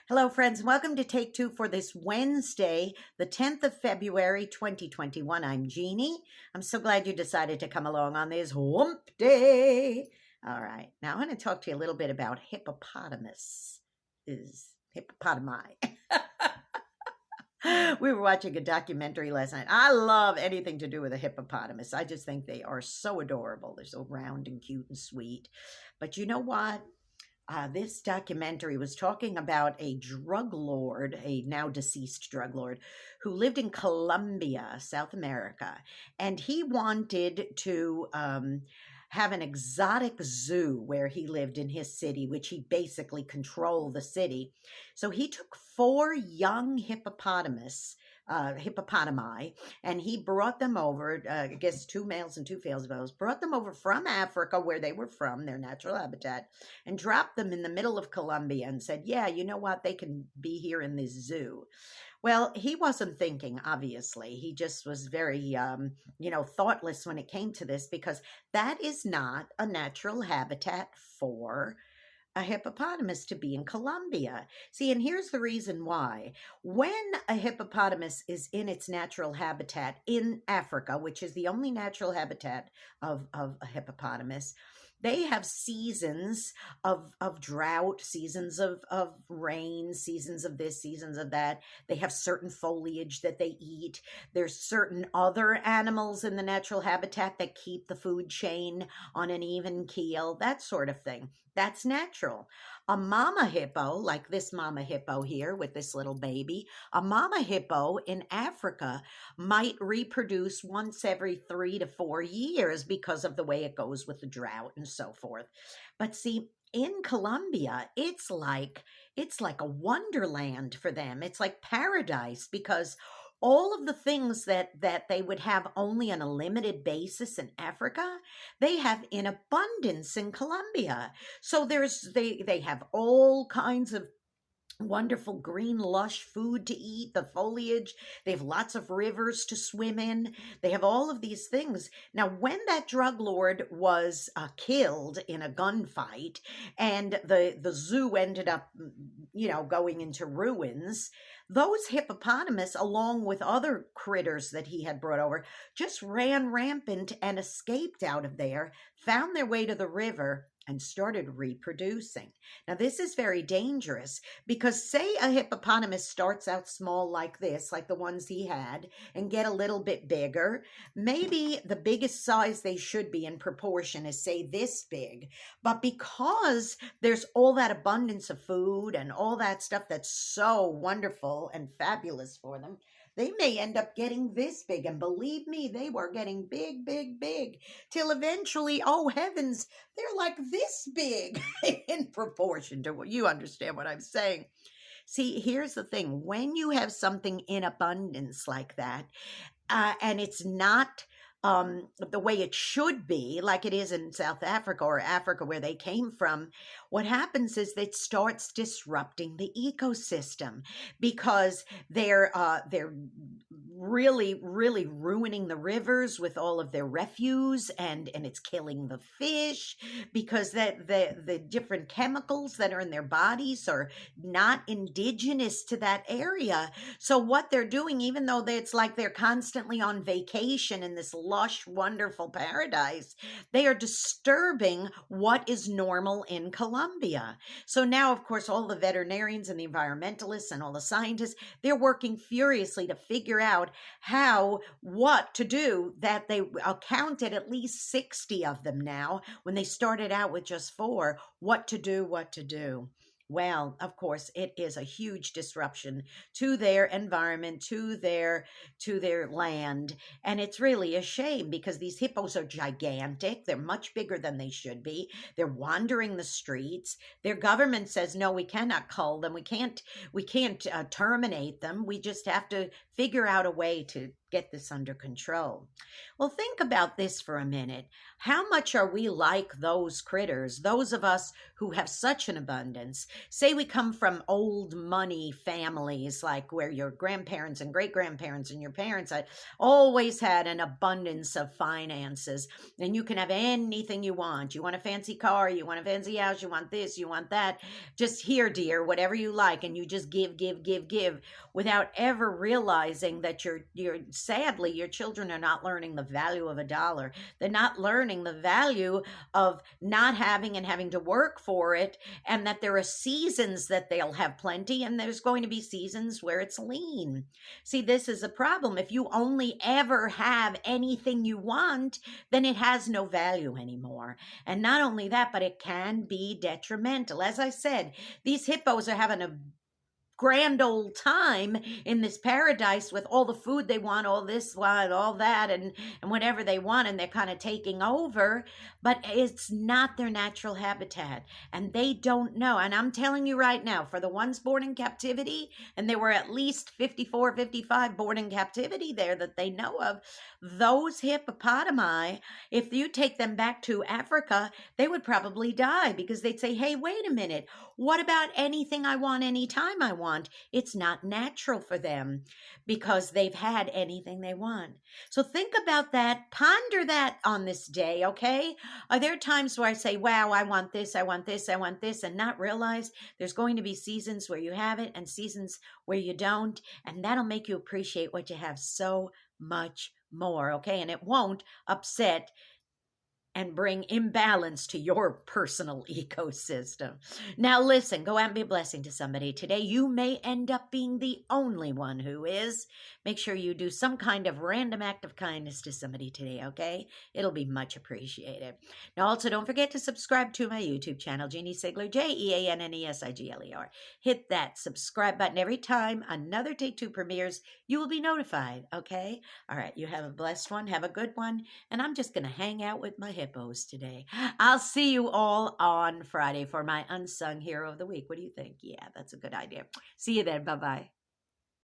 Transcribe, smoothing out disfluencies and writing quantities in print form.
Hello, friends. Welcome to Take Two for this Wednesday, the 10th of February, 2021. I'm Jeannie. I'm so glad you decided to come along on this hump day. All right. Now, I want to talk to you a little bit about hippopotamus. Is hippopotami. We were watching a documentary last night. I love anything to do with a hippopotamus. I just think they are so adorable. They're so round and cute and sweet. But you know what? This documentary was talking about a drug lord, a now deceased drug lord, who lived in Colombia, South America, and he wanted to have an exotic zoo where he lived in his city, which he basically controlled the city. So he took four young hippopotami, and he brought them over, I guess two males and two females, brought them over from Africa, where they were from, their natural habitat, and dropped them in the middle of Colombia and said, yeah, you know what, they can be here in this zoo. Well, he wasn't thinking, obviously. He just was very, thoughtless when it came to this, because that is not a natural habitat for a hippopotamus to be in Colombia. See, and here's the reason why. When a hippopotamus is in its natural habitat in Africa, which is the only natural habitat of a hippopotamus, they have seasons of drought, seasons of rain, seasons of this, seasons of that. They have certain foliage that they eat. There's certain other animals in the natural habitat that keep the food chain on an even keel, that sort of thing. That's natural. A mama hippo, like this mama hippo here with this little baby, a mama hippo in Africa might reproduce once every 3 to 4 years because of the way it goes with the drought and so forth. But see, in Colombia, it's like a wonderland for them. It's like paradise, because all of the things that they would have only on a limited basis in Africa, they have in abundance in Colombia. So they have all kinds of wonderful green lush food to eat, the foliage. They have lots of rivers to swim in. They have all of these things. Now, when that drug lord was killed in a gunfight, and the zoo ended up going into ruins, those hippopotamus, along with other critters that he had brought over, just ran rampant and escaped out of there, found their way to the river, and started reproducing. Now, this is very dangerous, because say a hippopotamus starts out small like this, like the ones he had, and get a little bit bigger. Maybe the biggest size they should be in proportion is, say, this big. But because there's all that abundance of food and all that stuff that's so wonderful and fabulous for them, they may end up getting this big. And believe me, they were getting big, big, big, till eventually, oh heavens, they're like this big in proportion to what you understand what I'm saying. See, here's the thing. When you have something in abundance like that, and it's not the way it should be, like it is in South Africa or Africa where they came from, what happens is that it starts disrupting the ecosystem, because they're really, really ruining the rivers with all of their refuse, and it's killing the fish, because the different chemicals that are in their bodies are not indigenous to that area. So what they're doing, even though it's like they're constantly on vacation in this lush, wonderful paradise, they are disturbing what is normal in Colombia. So now, of course, all the veterinarians and the environmentalists and all the scientists, they're working furiously to figure out what to do. That they counted at least 60 of them now, when they started out with just 4. What to do. Well, of course, it is a huge disruption to their environment, to their land. And it's really a shame, because these hippos are gigantic. They're much bigger than they should be. They're wandering the streets. Their government says, no, we cannot cull them. We can't terminate them. We just have to figure out a way to get this under control. Well, think about this for a minute. How much are we like those critters, those of us who have such an abundance? Say we come from old money families, like where your grandparents and great grandparents and your parents had always had an abundance of finances, and you can have anything you want. You want a fancy car, you want a fancy house, you want this, you want that. Just here, dear, whatever you like, and you just give, without ever realizing that you're sadly your children are not learning the value of a dollar. They're not learning the value of not having and having to work for it, and that there are seasons that they'll have plenty and there's going to be seasons where it's lean. See, this is a problem. If you only ever have anything you want, then it has no value anymore. And not only that, but it can be detrimental. As I said, these hippos are having a grand old time in this paradise with all the food they want, all this, all that, and whatever they want, and they're kind of taking over, but it's not their natural habitat, and they don't know. And I'm telling you right now, for the ones born in captivity, and there were at least 54, 55 born in captivity there that they know of, those hippopotami, if you take them back to Africa, they would probably die, because they'd say, hey, wait a minute, what about anything I want anytime I want? It's not natural for them because they've had anything they want. So think about that. Ponder that on this day, okay? Are there times where I say, wow, I want this, I want this, I want this, and not realize there's going to be seasons where you have it and seasons where you don't, and that'll make you appreciate what you have so much more, okay? And it won't upset and bring imbalance to your personal ecosystem. Now listen, go out and be a blessing to somebody today. You may end up being the only one who is. Make sure you do some kind of random act of kindness to somebody today, okay? It'll be much appreciated. Now also, don't forget to subscribe to my YouTube channel, Jeanne Sigler, JeanneSigler. Hit that subscribe button. Every time another Take Two premieres, you will be notified, okay? All right, you have a blessed one, have a good one, and I'm just going to hang out with my hippos today. I'll see you all on Friday for my Unsung Hero of the Week. What do you think? Yeah, that's a good idea. See you then. Bye-bye.